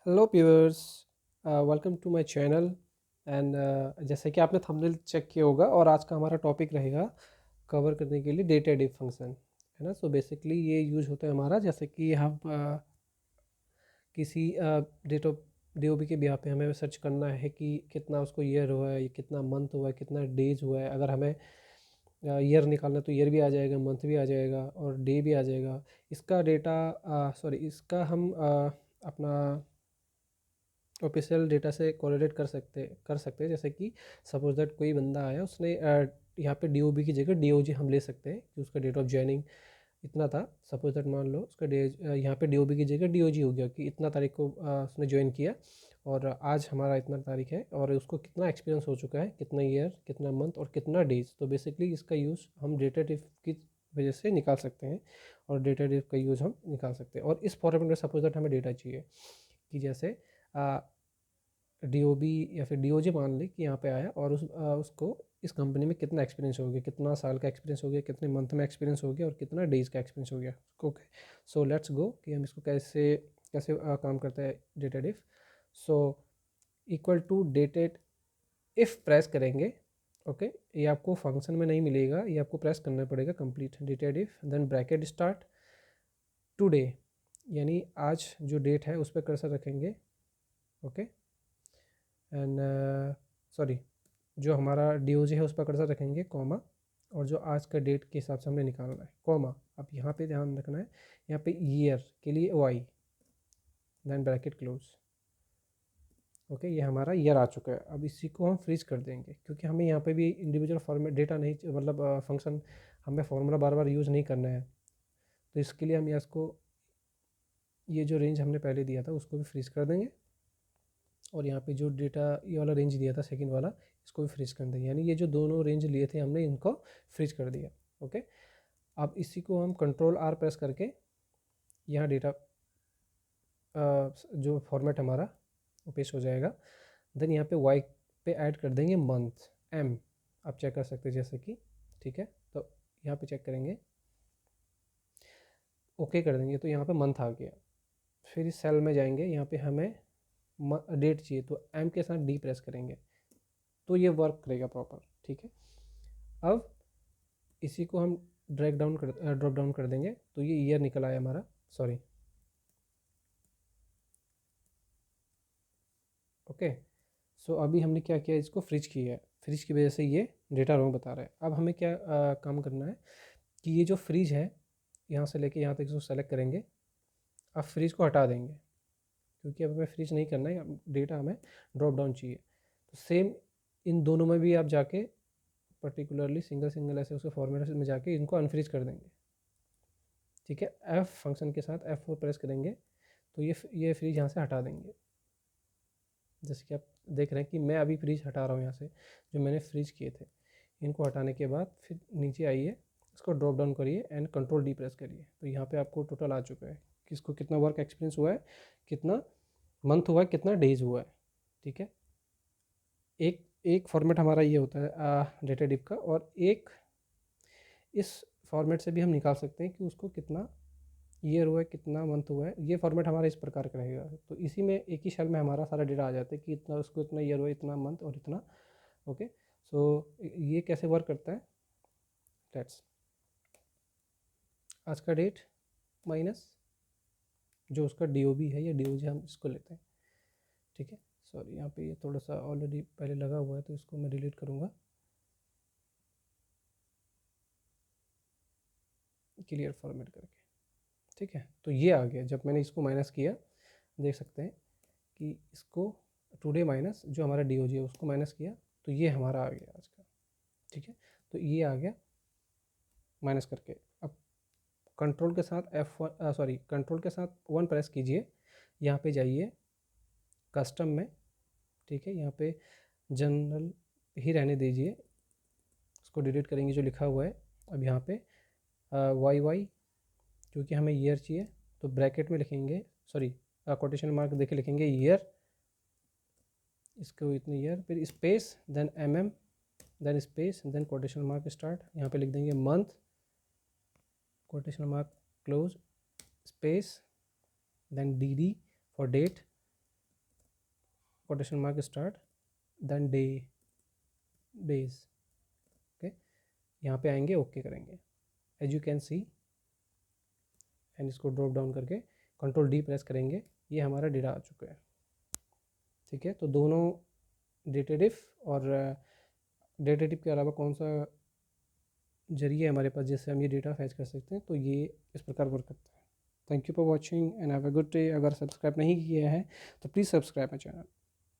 Hello viewers, welcome to my channel. And जैसे कि आपने थंबनेल चेक किया होगा और आज का हमारा टॉपिक रहेगा कवर करने के लिए डेटा डिफ फंक्शन, है ना। सो बेसिकली ये यूज होता है हमारा, जैसे कि हम किसी डेट ऑफ डीओबी के बिहाफ पे हमें सर्च करना है कि कितना उसको ईयर हुआ है, कितना मंथ हुआ है, कितना डेज हुआ है। अगर हमें ईयर निकालना है तो ईयर भी आ जाएगा, मंथ भी आ जाएगा और डे भी आ जाएगा। इसका डेटा सॉरी इसका हम अपना ऑफिशियल डेटा से कोरिलेट कर सकते हैं। जैसे कि सपोज दैट कोई बंदा आया, उसने यहाँ पे डीओबी की जगह डीओजी हम ले सकते हैं कि उसका डेट ऑफ ज्वाइनिंग इतना था। सपोज दैट मान लो उसका यहाँ पे डीओबी की जगह डीओजी हो गया कि इतना तारीख को उसने ज्वाइन किया और आज हमारा इतना तारीख है और उसको कितना एक्सपीरियंस हो चुका है, कितना ईयर, कितना मंथ और कितना डेज। तो बेसिकली इसका यूज़ हम डेटा टाइप की वजह से निकाल सकते हैं और डेटा टाइप का यूज़ हम निकाल सकते हैं। और इस फॉर्मेट में सपोज दैट हमें डेटा चाहिए कि जैसे डीओबी या फिर डीओजी मान ले कि यहाँ पे आया और उसको इस कंपनी में कितना एक्सपीरियंस हो गया, कितना साल का एक्सपीरियंस हो गया, कितने मंथ में एक्सपीरियंस हो गया और कितना डेज का एक्सपीरियंस हो गया। ओके, सो लेट्स गो कि हम इसको कैसे कैसे काम करता है data diff. So equal to dated if press करेंगे। ओके, ये आपको फंक्शन में नहीं मिलेगा, ये आपको प्रेस करना पड़ेगा complete dated if then bracket start today, यानी आज जो डेट है उस पर कर्सर रखेंगे। ओके, एंड सॉरी जो हमारा डीओजी है उस पर कर्सर रखेंगे, कॉमा, और जो आज का डेट के हिसाब से हमने निकालना है, कॉमा। अब यहाँ पे ध्यान रखना है, यहाँ पे ईयर के लिए y then bracket close. Okay, ये हमारा ईयर आ चुका है। अब इसी को हम फ्रीज कर देंगे क्योंकि हमें यहाँ पे भी इंडिविजुअल फॉर्मेट डेटा नहीं, मतलब फंक्शन हमें फॉर्मूला बार बार यूज़ नहीं करना है। तो इसके लिए हम इसको, ये जो रेंज हमने पहले दिया था उसको भी फ्रीज कर देंगे और यहाँ पे जो डेटा ये वाला रेंज दिया था सेकंड वाला, इसको भी फ्रीज कर देंगे। यानी ये जो दोनों रेंज लिए थे हमने इनको फ्रीज कर दिया। ओके, अब इसी को हम कंट्रोल आर प्रेस करके यहाँ डेटा जो फॉर्मेट हमारा वो पेश हो जाएगा। देन यहाँ पे वाई पे ऐड कर देंगे मंथ, एम। आप चेक कर सकते हैं जैसे कि, ठीक है। तो यहाँ पे चेक करेंगे, ओके कर देंगे तो यहाँ पे मंथ आ गया। फिर इस सेल में जाएंगे, यहाँ पे हमें डेट चाहिए तो एम के साथ डी प्रेस करेंगे तो ये वर्क करेगा प्रॉपर, ठीक है। अब इसी को हम ड्रॉप डाउन कर देंगे तो ये ईयर निकल आया हमारा, सॉरी। ओके, सो अभी हमने क्या किया, इसको फ्रिज किया है, फ्रिज की वजह से ये डेटा रॉन्ग बता रहा है। अब हमें क्या काम करना है कि ये जो फ्रिज है यहाँ से लेके यहाँ तक इसको सेलेक्ट करेंगे। अब फ्रिज को हटा देंगे क्योंकि अब हमें फ्रिज नहीं करना है, डेटा हमें ड्रॉप डाउन चाहिए। तो सेम इन दोनों में भी आप जाके पर्टिकुलरली सिंगल सिंगल ऐसे उसके फॉर्मेट में जाके इनको अनफ्रीज कर देंगे, ठीक है। एफ फंक्शन के साथ F4 प्रेस करेंगे तो ये फ्रिज यहाँ से हटा देंगे। जैसे कि आप देख रहे हैं कि मैं अभी फ्रिज हटा रहा हूँ यहाँ से, जो मैंने फ्रिज किए थे। इनको हटाने के बाद फिर नीचे आइए, इसको ड्रॉप डाउन करिए एंड कंट्रोल डी प्रेस करिए तो यहाँ पे आपको टोटल आ चुका है कि इसको कितना वर्क एक्सपीरियंस हुआ है, कितना मंथ हुआ है, कितना डेज हुआ है, ठीक है। एक एक फॉर्मेट हमारा ये होता है डेटा डिप का, और एक इस फॉर्मेट से भी हम निकाल सकते हैं कि उसको कितना ईयर हुआ है, कितना मंथ हुआ है। ये फॉर्मेट हमारा इस प्रकार का रहेगा। तो इसी में एक ही सेल में हमारा सारा डेटा आ जाता है कि इतना उसको इतना ईयर हुआ, इतना मंथ और इतना। ओके, सो ये कैसे वर्क करता है, लेट्स आज का डेट माइनस जो उसका डीओबी है या डीओजी हम इसको लेते हैं, ठीक है। सॉरी यहाँ पे ये थोड़ा सा ऑलरेडी पहले लगा हुआ है तो इसको मैं डिलीट करूँगा क्लियर फॉर्मेट करके, ठीक है। तो ये आ गया, जब मैंने इसको माइनस किया देख सकते हैं कि इसको टुडे माइनस जो हमारा डीओजी है उसको माइनस किया तो ये हमारा आ गया आज का, ठीक है। तो ये आ गया माइनस करके। अब कंट्रोल के साथ F1 सॉरी कंट्रोल के साथ 1 प्रेस कीजिए, यहाँ पे जाइए कस्टम में, ठीक है। यहाँ पे जनरल ही रहने दीजिए, उसको डिलीट करेंगे जो लिखा हुआ है। अब यहाँ पे वाई क्योंकि हमें ईयर चाहिए तो ब्रैकेट में लिखेंगे, सॉरी कोटेशन मार्क देके लिखेंगे ईयर, इसको इतने ईयर, फिर space then then space then quotation mark start. यहाँ पे लिख देंगे month, quotation mark close, space then d for date, quotation mark start, then days. Okay, यहाँ पे आएंगे, ओके करेंगे। As you can see, and इसको ड्रॉप डाउन करके कंट्रोल डी प्रेस करेंगे, ये हमारा डेटा आ चुका है। ठीक है, तो दोनों डेटाटिव और डेटाटिव के अलावा कौन सा जरिए हमारे पास जिससे हम ये डेटा फैच कर सकते हैं, तो ये इस प्रकार वर्क करता है। Thank you for watching and have a good day. अगर सब्सक्राइब नहीं किया है तो प्लीज़ सब्सक्राइब माई चैनल।